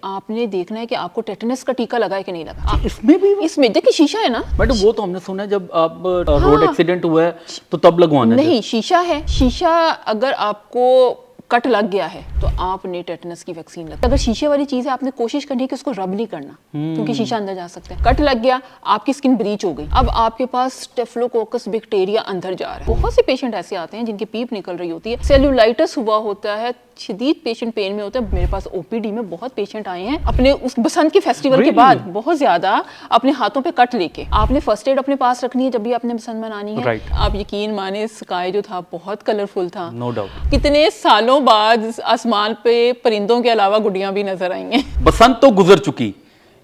آپ نے دیکھنا ہے کہ آپ کو ٹیٹنس کا ٹیکا لگا ہے کہ نہیں لگا. اس میں بھی اس میں دیکھیں شیشہ ہے نا میڈم, وہ تو ہم نے سنا ہے جب آپ روڈ ایکسیڈنٹ ہوا ہے تو تب لگوانا ہے. نہیں, شیشہ ہے. شیشہ اگر آپ کو کٹ لگ گیا ہے تو آپ نے ٹیٹنس کی ویکسین لگا. اگر شیشے والی چیز ہے آپ نے کوشش کرنی ہے کہ اس کو رب نہیں کرنا, کیونکہ شیشہ اندر جا سکتا ہے. کٹ لگ گیا, آپ کی اسکن بریچ ہو گئی, اب آپ کے پاس اسٹیفلوکوکس بیکٹیریا اندر جا رہا ہے. بہت سے پیشنٹ ایسے آتے ہیں جن کی پیپ نکل رہی ہوتی ہے, سیلولائٹس ہوا ہوتا ہے, شدید پیشنٹ پین میں ہوتا ہے. میرے پاس او پی ڈی میں بہت پیشنٹ آئے ہیں اپنے اس بسنت کے فیسٹیول کے بعد بہت زیادہ اپنے ہاتھوں پہ کٹ لے کے. آپ نے فرسٹ ایڈ اپنے پاس رکھنی ہے جب بھی آپ نے بسنت منانی ہے. آپ یقین مانے اسکائی جو تھا بہت کلرفل تھا, نو ڈاؤٹ. کتنے سالوں بعد آسمان پہ پرندوں کے علاوہ گڈیاں بھی نظر آئی ہیں. بسنت تو گزر چکی,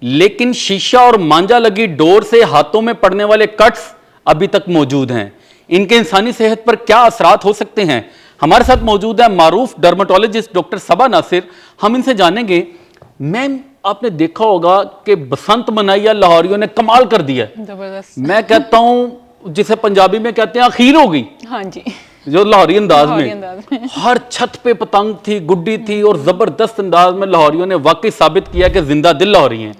لیکن شیشہ اور مانجا لگی ڈور سے ہاتھوں میں پڑنے والے کٹس ابھی تک موجود ہیں. ان کے انسانی صحت پر کیا اثرات ہو سکتے ہیں؟ ہمارے ساتھ موجود ہے معروف ڈرمٹولوجسٹ ڈاکٹر صبا ناصر. ہم ان سے جانیں گے. میم, آپ نے دیکھا ہوگا کہ بسنت منائی ہے لاہوریوں نے, کمال کر دیا ہے. زبردست. میں کہتا ہوں جسے پنجابی میں کہتے ہیں اخیر ہو گئی. ہاں جی, جو لاہوری انداز میں ہر چھت پہ پتنگ تھی, گڈی تھی, اور زبردست انداز میں لاہوریوں نے واقعی ثابت کیا کہ زندہ دل لاہوری ہیں.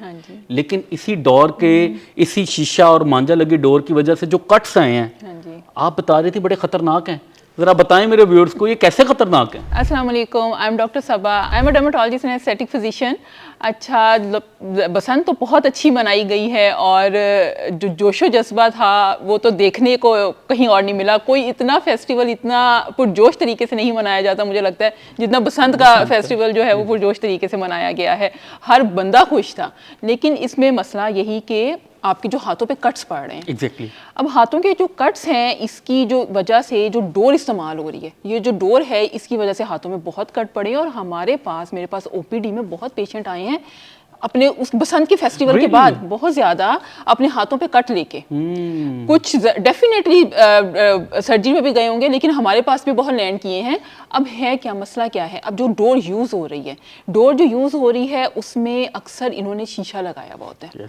لیکن اسی ڈور کے, اسی شیشہ اور مانجا لگی ڈور کی وجہ سے جو کٹس آئے ہیں, آپ بتا رہی تھی بڑے خطرناک ہیں. ذرا بتائیں میرے ویورز کو یہ کیسے خطرناک ہیں. السلام علیکم, I am doctor Saba, I am a dermatologist and aesthetic physician. اچھا, بسنت تو بہت اچھی منائی گئی ہے, اور جو جوش و جذبہ تھا وہ تو دیکھنے کو کہیں اور نہیں ملا. کوئی اتنا فیسٹیول اتنا پرجوش طریقے سے نہیں منایا جاتا مجھے لگتا ہے جتنا بسنت کا فیسٹیول جو ہے وہ پرجوش طریقے سے منایا گیا ہے. ہر بندہ خوش تھا, لیکن اس میں مسئلہ یہی کہ آپ کے جو ہاتھوں پہ کٹس پڑ رہے ہیں. ایگزیکٹلی. اب ہاتھوں کے جو کٹس ہیں, اس کی جو وجہ سے جو ڈور استعمال ہو رہی ہے, یہ جو ڈور ہے اس کی وجہ سے ہاتھوں میں بہت کٹ پڑے ہیں. اور میرے پاس او پی ڈی میں بہت پیشنٹ آئے ہیں اپنے اس بسنت کے فیسٹیول کے بعد بہت زیادہ اپنے ہاتھوں پہ کٹ لے کے. کچھ ڈیفینیٹلی سرجری میں بھی گئے ہوں گے, لیکن ہمارے پاس بھی بہت لینڈ کیے ہیں. اب ہے کیا مسئلہ کیا ہے, اب جو ڈور یوز ہو رہی ہے, ڈور جو یوز ہو رہی ہے اس میں اکثر انہوں نے شیشہ لگایا ہوا ہوتا ہے.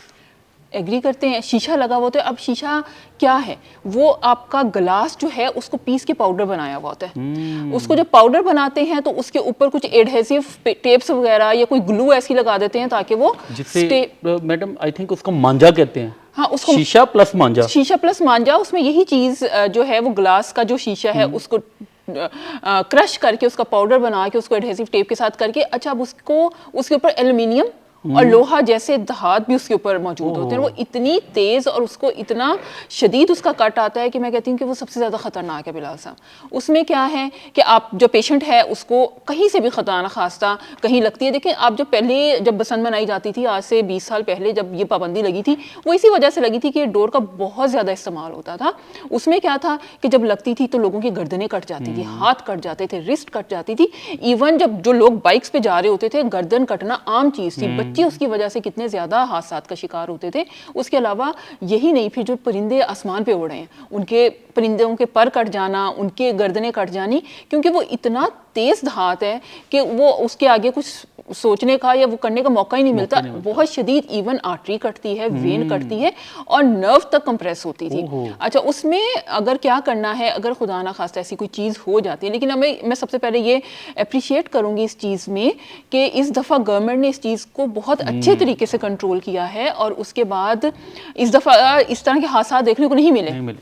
ایگری کرتے ہیں, شیشہ لگا ہوا ہوتا ہے. اب شیشہ کیا ہے, وہ آپ کا گلاس جو ہے اس کو پیس کے پاؤڈر بنایا ہوا ہوتا ہے. اس کو جب پاؤڈر بناتے ہیں تو اس کے اوپر کچھ ایڈہیسو ٹیپس وغیرہ یا کوئی گلو ایسی لگا دیتے ہیں تاکہ وہ میڈم آئی تھنک اس کو مانجا کہتے ہیں. ہاں, اس کو شیشہ پلس مانجا. شیشہ پلس مانجا. اس میں یہی چیز جو ہے وہ گلاس کا جو شیشہ ہے اس کو کرش کر کے, اس کا پاؤڈر بنا کے, اس کو ایڈہیسو ٹیپ کے ساتھ کر کے, اچھا اب اس کے اوپر ایلومینیم اور لوہا جیسے دھات بھی اس کے اوپر موجود ہوتے ہیں. وہ اتنی تیز اور اس کو اتنا شدید اس کا کٹ آتا ہے کہ میں کہتی ہوں کہ وہ سب سے زیادہ خطرناک ہے. بلال صاحب, اس میں کیا ہے کہ آپ جو پیشنٹ ہے اس کو کہیں سے بھی خطا نخواستہ کہیں لگتی ہے. دیکھیں, آپ جب بسنت منائی جاتی تھی آج سے 20 سال پہلے جب یہ پابندی لگی تھی, وہ اسی وجہ سے لگی تھی کہ ڈور کا بہت زیادہ استعمال ہوتا تھا. اس میں کیا تھا کہ جب لگتی تھی تو لوگوں کی گردنیں کٹ جاتی تھی, ہاتھ کٹ جاتے تھے, رسٹ کٹ جاتی تھی. ایون جب جو لوگ بائکس پہ جا رہے ہوتے تھے, گردن کٹنا عام چیز تھی. اس کی وجہ سے کتنے زیادہ حادثات کا شکار ہوتے تھے. اس کے علاوہ یہی نہیں, پھر جو پرندے آسمان پہ اڑ رہے ہیں ان کے پرندوں کے پر کٹ جانا, ان کے گردنیں کٹ جانی, کیونکہ وہ اتنا تیز دھات ہے کہ وہ اس کے آگے کچھ سوچنے کا یا وہ کرنے کا موقع ہی نہیں ملتا. بہت شدید, ایون آرٹری کٹتی ہے, وین کٹتی ہے, اور نرو تک کمپریس ہوتی تھی. اچھا, اس میں اگر کیا کرنا ہے, اگر خدا نہ خواستہ ایسی کوئی چیز ہو جاتی ہے, لیکن میں سب سے پہلے یہ اپریشیٹ کروں گی اس چیز میں کہ اس دفعہ گورنمنٹ نے اس چیز کو بہت اچھے طریقے سے کنٹرول کیا ہے, اور اس کے بعد اس دفعہ اس طرح کے حادثات دیکھنے کو نہیں ملے.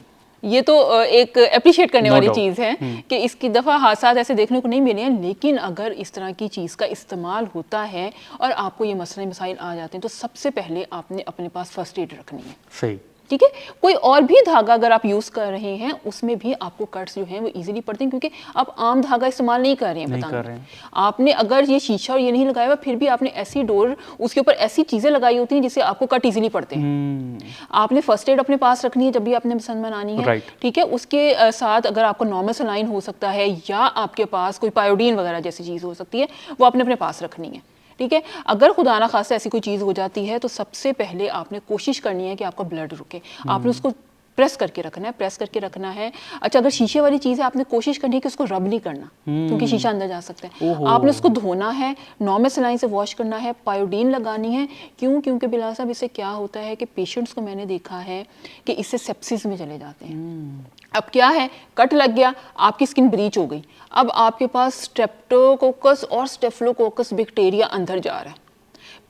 یہ تو ایک اپریشیٹ کرنے والی چیز ہے کہ اس کی دفعہ حادثات ایسے دیکھنے کو نہیں ملے ہیں. لیکن اگر اس طرح کی چیز کا استعمال ہوتا ہے اور آپ کو یہ مسائل آ جاتے ہیں, تو سب سے پہلے آپ نے اپنے پاس فرسٹ ایڈ رکھنی ہے. صحیح, ٹھیک ہے. کوئی اور بھی دھاگا اگر آپ یوز کر رہے ہیں اس میں بھی آپ کو کٹس جو ہیں وہ ایزیلی پڑتے ہیں, کیونکہ آپ عام دھاگا استعمال نہیں کر رہے ہیں. بتائیں, آپ نے اگر یہ شیشہ اور یہ نہیں لگایا ہوا, پھر بھی آپ نے ایسی ڈور اس کے اوپر ایسی چیزیں لگائی ہوتی ہیں جس سے آپ کو کٹ ایزیلی پڑتے ہیں. آپ نے فرسٹ ایڈ اپنے پاس رکھنی ہے جب بھی آپ نے بسنت منانی ہے. ٹھیک ہے. اس کے ساتھ اگر آپ کو نارمل سلائن ہو سکتا ہے یا آپ کے پاس کوئی پائیوڈین وغیرہ جیسی چیز ہو سکتی ہے, وہ آپ نے اپنے پاس رکھنی ہے. ٹھیک ہے. اگر خدا نہ خاصہ ایسی کوئی چیز ہو جاتی ہے تو سب سے پہلے آپ نے کوشش کرنی ہے کہ آپ کا بلڈ رکے. آپ نے اس کو پریس کر کے رکھنا ہے. اچھا, اگر شیشے والی چیز ہے آپ نے کوشش کرنی ہے کہ اس کو رب نہیں کرنا, کیونکہ شیشہ اندر جا سکتا ہے. آپ نے اس کو دھونا ہے, نارمل سلائن سے واش کرنا ہے, پائیوڈین لگانی ہے. کیونکہ بلال صاحب اس سے کیا ہوتا ہے کہ پیشنٹس کو میں نے دیکھا ہے کہ اس سے سیپسس میں چلے جاتے ہیں. اب کیا ہے, کٹ لگ گیا, آپ کی اسکن بریچ ہو گئی, اب آپ کے پاس اسٹریپٹوکوکس اور اسٹیفلوکوکس بیکٹیریا اندر جا رہا ہے.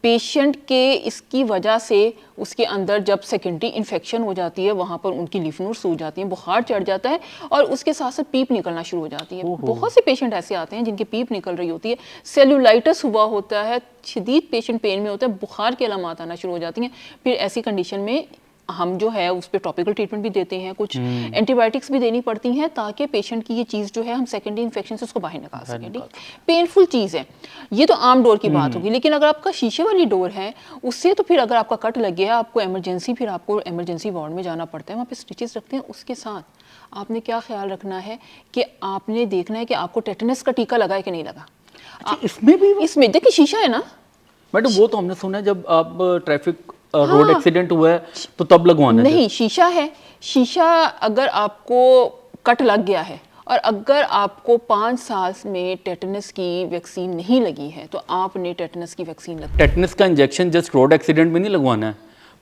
پیشنٹ کے اس کی وجہ سے اس کے اندر جب سیکنڈری انفیکشن ہو جاتی ہے وہاں پر ان کی لیف نوڈ سوج جاتی ہیں, بخار چڑھ جاتا ہے اور اس کے ساتھ ساتھ پیپ نکلنا شروع ہو جاتی ہے. بہت سے پیشنٹ ایسے آتے ہیں جن کی پیپ نکل رہی ہوتی ہے, سیلولائٹس ہوا ہوتا ہے, شدید پیشنٹ پین میں ہوتا ہے, بخار کی علامات آنا شروع ہو جاتی ہیں. پھر ایسی کنڈیشن میں ہم جو ہے اس پہ ٹاپیکل ٹریٹمنٹ بھی دیتے ہیں, کچھ اینٹی بایوٹکس بھی دینی پڑتی ہیں تاکہ پیشنٹ کی یہ چیز جو ہے ہم سیکنڈری انفیکشن سے اس کو باہر نکال سکیں. پینفل چیز ہے یہ تو عام ڈور کی بات ہوگی, لیکن اگر آپ کا شیشے والی ڈور ہے اس سے تو پھر اگر آپ کا کٹ لگ گیا آپ کو ایمرجنسی وارڈ میں جانا پڑتا ہے, وہاں پہ اسٹچز رکھتے ہیں. اس کے ساتھ آپ نے کیا خیال رکھنا ہے کہ آپ نے دیکھنا ہے کہ آپ کو ٹیٹنس کا ٹیکہ لگا ہے کہ نہیں لگا. اس میں دیکھیں شیشہ ہے نا میڈم, وہ تو ہم نے سنا ہے جب آپ ٹریفک روڈ ایکسیڈنٹ ہوا ہے تو تب لگوانا نہیں, شیشہ ہے. شیشہ اگر آپ کو کٹ لگ گیا ہے اور اگر آپ کو 5 سال میں ٹیٹنس کی ویکسین نہیں لگی ہے تو آپ نے ٹیٹنس کی ویکسین لگی. ٹیٹنس کا انجیکشن جسٹ روڈ ایکسیڈنٹ میں نہیں لگوانا ہے,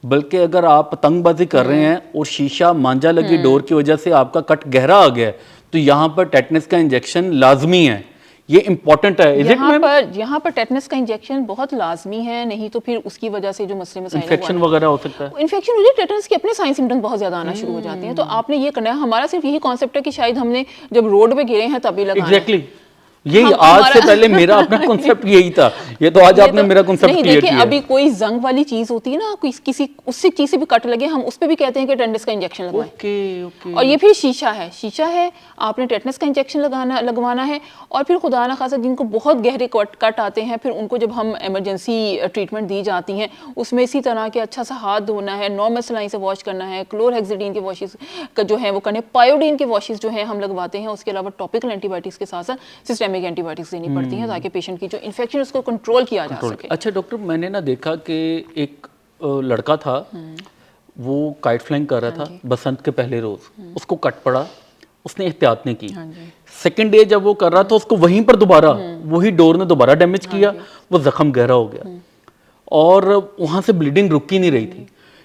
بلکہ اگر آپ پتنگ بازی کر رہے ہیں اور شیشہ مانجا لگی ڈور کی وجہ سے آپ کا کٹ گہرا آ گیا ہے تو یہاں پر ٹیٹنس کا انجیکشن لازمی ہے. یہ امپورٹنٹ ہے. یہاں پر ٹیٹنس کا انجیکشن بہت لازمی ہے, نہیں تو پھر اس کی وجہ سے جو مسئلے مسائل انفیکشن وغیرہ ہو سکتا ہے. انفیکشن ہو جائے, ٹیٹنس کے اپنے سائن سمپٹمز بہت زیادہ آنا شروع ہو جاتے ہیں. تو آپ نے یہ کرنا ہے, ہمارا صرف یہی کانسیپٹ ہے کہ شاید ہم نے جب روڈ پہ گرے ہیں تبھی لگانا ہے. ایگزیکٹلی, یہی آج سے پہلے میرا اپنا کنسپٹ یہی تھا, یہ تو آج آپ نے میرا کنسپٹ نہیں کلیئر دیکھیں, کیا. ابھی کوئی زنگ والی چیز ہوتی ہے نا, کسی اس سے چیز سے بھی کٹ لگے ہم اس پہ بھی کہتے ہیں کہ ٹیٹنس کا انجیکشن لگوائیں. اور یہ پھر شیشہ ہے آپ نے ٹیٹنس کا انجیکشن لگوانا ہے. اور پھر خدا نخواستہ جن کو بہت گہرے کٹ آتے ہیں پھر ان کو جب ہم ایمرجنسی ٹریٹمنٹ دی جاتی ہیں اس میں اسی طرح کے اچھا سا ہاتھ دھونا ہے, نارمل سلائن سے واش کرنا ہے, کلور ہیکسیڈین کے واشز کا جو ہے وہ کرنے, پائیوڈین کے واشز جو ہیں ہم لگواتے ہیں. اس کے علاوہ ٹاپیکل اینٹی بایوٹکس کے ساتھ ساتھ سسٹمک اینٹی بایوٹکس دینی پڑتی ہیں تاکہ پیشنٹ کی جو انفیکشن اس کو کنٹرول کیا جا سکے. اچھا ڈاکٹر, میں نے نا دیکھا کہ ایک لڑکا تھا وہ کائٹ فلائنگ کر رہا تھا بسنت کے پہلے روز, اس کو کٹ پڑا, اس نے احتیاط نہیں کی. سیکنڈ ڈے جب وہ کر رہا تھا اس کو وہیں پر دوبارہ وہی ڈور نے دوبارہ ڈیمیج کیا, وہ زخم گہرا ہو گیا اور وہاں سے بلیڈنگ رک ہی نہیں رہی تھی.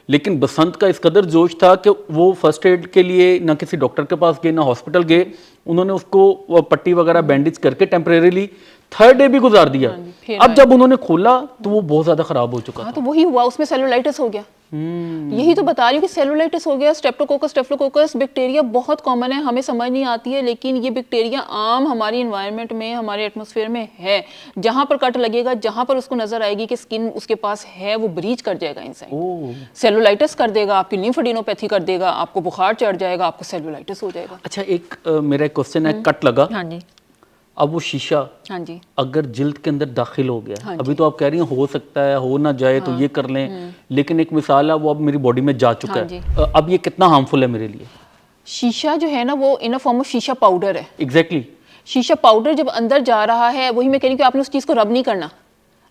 لیکن بسنت کا اس قدر جوش تھا کہ وہ فرسٹ ایڈ کے لیے نہ کسی ڈاکٹر کے پاس گئے نہ ہاسپٹل گئے, انہوں نے اس کو پٹی وغیرہ بینڈیج کر کے ٹیمپریریلی 3rd ڈے بھی گزار دیا. اب جب انہوں نے کھولا تو وہ بہت زیادہ خراب ہو چکا تھا. تو وہی ہوا, اس میں سیلولائٹس ہو گیا. یہی تو بتا رہی ہوں کہ سیلولائٹس ہو گیا. اسٹریپٹوکوکس بیکٹیریا بہت کامن ہے, ہمیں سمجھ نہیں آتی ہے, لیکن یہ بیکٹیریا عام ہماری انوائرمنٹ میں ہمارے ایٹماسفیئر میں ہے. جہاں پر کٹ لگے گا, جہاں پر اس کو نظر آئے گی کہ اسکن اس کے پاس ہے, وہ بریچ کر جائے گا انسائڈ, سیلولائٹس کر دے گا, آپ کی لیمفڈینوپیتھی کر دے گا, آپ کو بخار چڑھ جائے گا, آپ کو سیلولائٹس ہو جائے گا. اچھا, ایک میرا ایک کوسچن ہے, کٹ لگا, ہاں جی, اب وہ شیشہ اگر جلد کے اندر داخل ہو گیا, ابھی تو آپ کہہ رہی ہیں ہو سکتا ہے ہو نہ جائے تو یہ کر لیں, لیکن ایک مثال ہے وہ اب میری باڈی میں جا چکا ہے, اب یہ کتنا ہارمفل ہے میرے لیے؟ شیشہ جو ہے نا وہ ان فارم آف شیشہ پاؤڈر ہے. ایگزیکٹلی, شیشہ پاؤڈر جب اندر جا رہا ہے, وہی میں کہہ رہی ہوں کہ آپ نے اس چیز کو رب نہیں کرنا,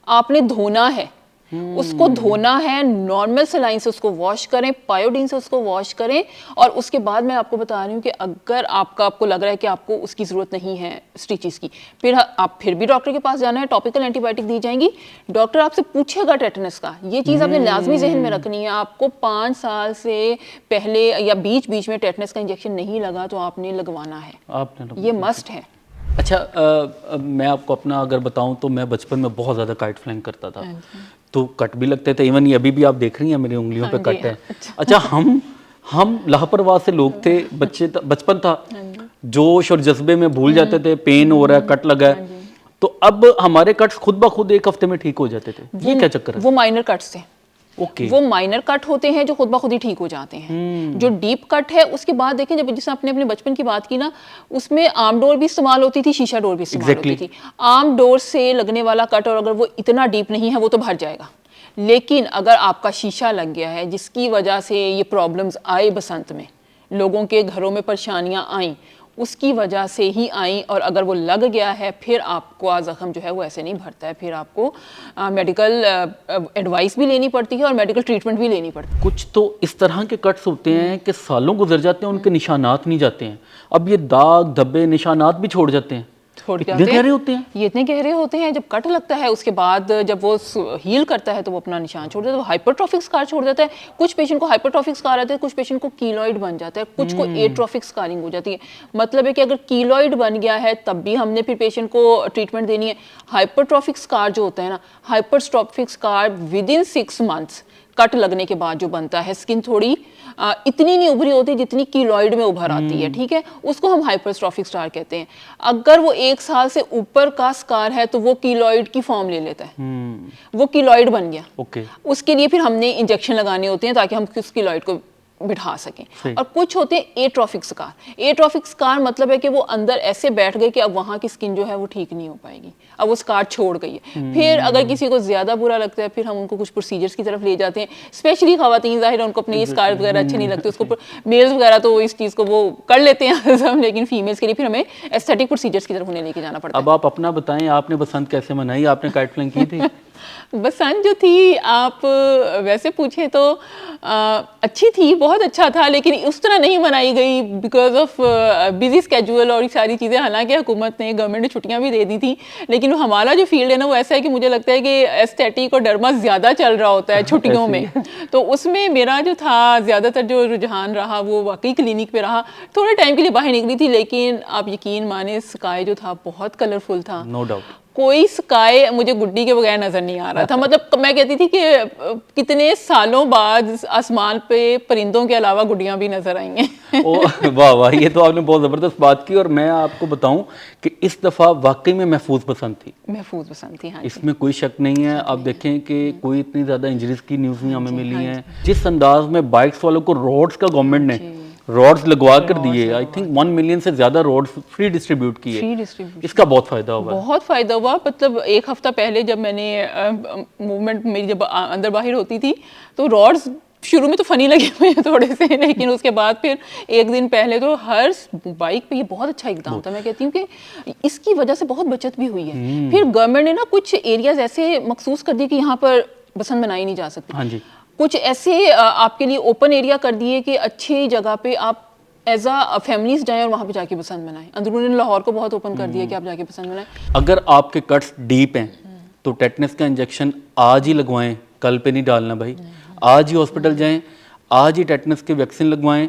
آپ نے دھونا ہے. اس کو دھونا ہے, نارمل سلائن سے اس کو واش کریں, پائیوڈین سے اس کو واش کریں. اور اس کے بعد میں آپ کو بتا رہی ہوں کہ اگر آپ کو لگ رہا ہے کہ آپ کو اس کی ضرورت نہیں ہے اسٹیچز کی, پھر آپ پھر بھی ڈاکٹر کے پاس جانا ہے, ٹاپیکل اینٹی بایوٹک دی جائیں گی. ڈاکٹر آپ سے پوچھے گا ٹیٹنس کا, یہ چیز آپ نے لازمی ذہن میں رکھنی ہے. آپ کو 5 سال سے پہلے یا بیچ میں ٹیٹنس کا انجیکشن نہیں لگا تو آپ نے لگوانا ہے, یہ مسٹ ہے. اچھا, میں آپ کو اپنا اگر بتاؤں تو میں بچپن میں بہت زیادہ کائٹ فلائنگ کرتا تھا, تو کٹ بھی لگتے تھے. ایون یہ ابھی بھی آپ دیکھ رہی ہیں میری انگلیوں پہ کٹ ہے. اچھا, ہم لاپرواہ سے لوگ تھے, بچپن تھا, جوش اور جذبے میں بھول جاتے تھے پین ہو رہا ہے, کٹ لگا ہے, تو اب ہمارے کٹس خود بخود 1 ہفتے میں ٹھیک ہو جاتے تھے. یہ کیا چکر ہے؟ وہ مائنر کٹس تھے. وہ مائنر کٹ ہوتے ہیں جو خود بخود ہی ٹھیک ہو جاتے ہیں. جو ڈیپ کٹ ہے اس کے بعد دیکھیں, جب جس نے اپنے بچپن کی بات کی نا, اس میں آرم ڈور بھی استعمال ہوتی تھی, شیشہ ڈور بھی استعمال ہوتی تھی. آرم ڈور سے لگنے والا کٹ اور اگر وہ اتنا ڈیپ نہیں ہے وہ تو بھر جائے گا, لیکن اگر آپ کا شیشہ لگ گیا ہے جس کی وجہ سے یہ پرابلمز آئے, بسنت میں لوگوں کے گھروں میں پریشانیاں آئیں, اس کی وجہ سے ہی آئیں, اور اگر وہ لگ گیا ہے پھر آپ کو زخم جو ہے وہ ایسے نہیں بھرتا ہے, پھر آپ کو میڈیکل ایڈوائس بھی لینی پڑتی ہے اور میڈیکل ٹریٹمنٹ بھی لینی پڑتی ہے. کچھ تو اس طرح کے کٹس ہوتے ہیں کہ سالوں گزر جاتے ہیں, ان کے نشانات نہیں جاتے ہیں. اب یہ داغ دھبے نشانات بھی چھوڑ جاتے ہیں, چھوڑ اتنے گہرے ہوتے ہیں؟ یہ اتنے گہرے ہوتے ہیں. جب کٹ لگتا ہے اس کے بعد جب وہ ہیل کرتا ہے تو وہ اپنا نشان چھوڑ دیتا ہے, وہ ہائپرٹروفک اسکار چھوڑ دیتا ہے. کچھ پیشنٹ کو ہائپرٹروفک اسکار آتا ہے, کچھ پیشنٹ کو کیلوئڈ بن جاتا ہے, کچھ کو ایٹروفک اسکارنگ ہو جاتی ہے. مطلب ہے کہ اگر کیلوئڈ بن گیا ہے تب بھی ہم نے پھر پیشنٹ کو ٹریٹمنٹ دینی ہے. ہائپرٹروفک اسکار جو ہوتا ہے نا, ہائپرٹروفک اسکار ود ان 6 months کٹ لگنے کے بعد جو بنتا ہے, اسکن تھوڑی اتنی نہیں ابھری ہوتی جتنی کیلوئڈ میں ابھر آتی ہے, ٹھیک ہے, اس کو ہم ہائپرٹروفک اسکار کہتے ہیں. اگر وہ 1 سال سے اوپر کا اسکار ہے تو وہ کیلوئڈ کی فارم لے لیتا ہے, وہ کیلوئڈ بن گیا. اس کے لیے پھر ہم نے انجیکشن لگانے ہوتے ہیں تاکہ ہم اس کیلوئڈ کو بٹھا سکیں. اور کچھ ہوتے ہیں ایٹروفک اسکار. ایٹروفک اسکار مطلب ہے کہ وہ اندر ایسے بیٹھ گئے کہ اب وہاں کی اسکن جو ہے وہ ٹھیک نہیں ہو پائے گی, اب وہ اسکار چھوڑ گئی ہے. پھر اگر کسی کو زیادہ برا لگتا ہے پھر ہم ان کو کچھ پروسیجرز کی طرف لے جاتے ہیں. اسپیشلی خواتین ظاہر ان کو اپنے یہ اسکار وغیرہ اچھے نہیں لگتے, اس کو میلز وغیرہ تو اس چیز کو وہ کر لیتے ہیں لیکن فیمیلز کے لیے پھر ہمیں ایستھیٹک پروسیجرز کی طرف انہیں لے کے جانا پڑتا ہے. اب آپ اپنا بتائیں, آپ نے بسنت کیسے منائی؟ آپ نے کائٹ فلائنگ کی تھی؟ بسنت جو تھی آپ ویسے پوچھیں تو اچھی تھی, بہت اچھا تھا, لیکن اس طرح نہیں منائی گئی بیکاز آف بزی اسکیجول اور ساری چیزیں. حالانکہ حکومت نے گورنمنٹ نے چھٹیاں بھی دے دی تھیں, لیکن ہمارا جو فیلڈ ہے نا وہ ایسا ہے کہ مجھے لگتا ہے کہ ایستھیٹک اور ڈرما زیادہ چل رہا ہوتا ہے چھٹیوں میں. تو اس میں میرا جو تھا زیادہ تر جو رجحان رہا وہ واقعی کلینک پہ رہا. تھوڑے ٹائم کے لیے باہر نکلی تھی, لیکن آپ یقین مانیں اسکائی جو تھا بہت کلرفل تھا. No doubt. کوئی اسکائی مجھے گڈی کے بغیر نظر نہیں آ رہا تھا. مطلب میں کہتی تھی کہ کتنے سالوں بعد آسمان پہ پرندوں کے علاوہ گڈیاں بھی نظر آئی ہیں. واہ واہ, یہ تو آپ نے بہت زبردست بات کی. اور میں آپ کو بتاؤں کہ اس دفعہ واقعی میں محفوظ پسند تھی. محفوظ پسند تھی, ہاں, اس میں کوئی شک نہیں ہے. آپ دیکھیں کہ کوئی اتنی زیادہ انجریز کی نیوز نہیں ہمیں ملی ہیں. جس انداز میں بائکس والوں کو روڈز کا گورنمنٹ نے روڈز لگوا کر دیے, آئی تھنک 1 ملین سے زیادہ روڈز فری ڈسٹریبیوٹ کیے, اس کا بہت فائدہ ہوا. بہت فائدہ ہوا. مطلب 1 ہفتہ پہلے جب میں نے موومنٹ میری جب اندر باہر ہوتی تھی تو روڈز شروع میں تو فنی لگے ہوئے ہیں تھوڑے سے, لیکن اس کے بعد پھر 1 دن پہلے تو ہر بائک پہ یہ بہت اچھا اقدام تھا. میں کہتی ہوں کہ اس کی وجہ سے بہت بچت بھی ہوئی ہے. پھر گورنمنٹ نے نا کچھ ایریاز ایسے مخصوص کر دی کہ یہاں پر بسنت منائی نہیں جا سکتی. ہاں جی. کچھ ایسے آپ کے لیے اوپن ایریا کر دیے کہ اچھی جگہ پہ آپ ایز اے فیملیز جائیں اور وہاں پہ جا کے بسنت منائیں. اندرون لاہور کو بہت اوپن کر دیا کہ آپ جا کے بسنت منائیں. اگر آپ کے کٹس ڈیپ ہیں تو ٹیٹنس کا انجیکشن آج ہی لگوائیں, کل پہ نہیں ڈالنا بھائی. آج ہی ہاسپٹل جائیں, آج ہی ٹیٹنس کے ویکسین لگوائیں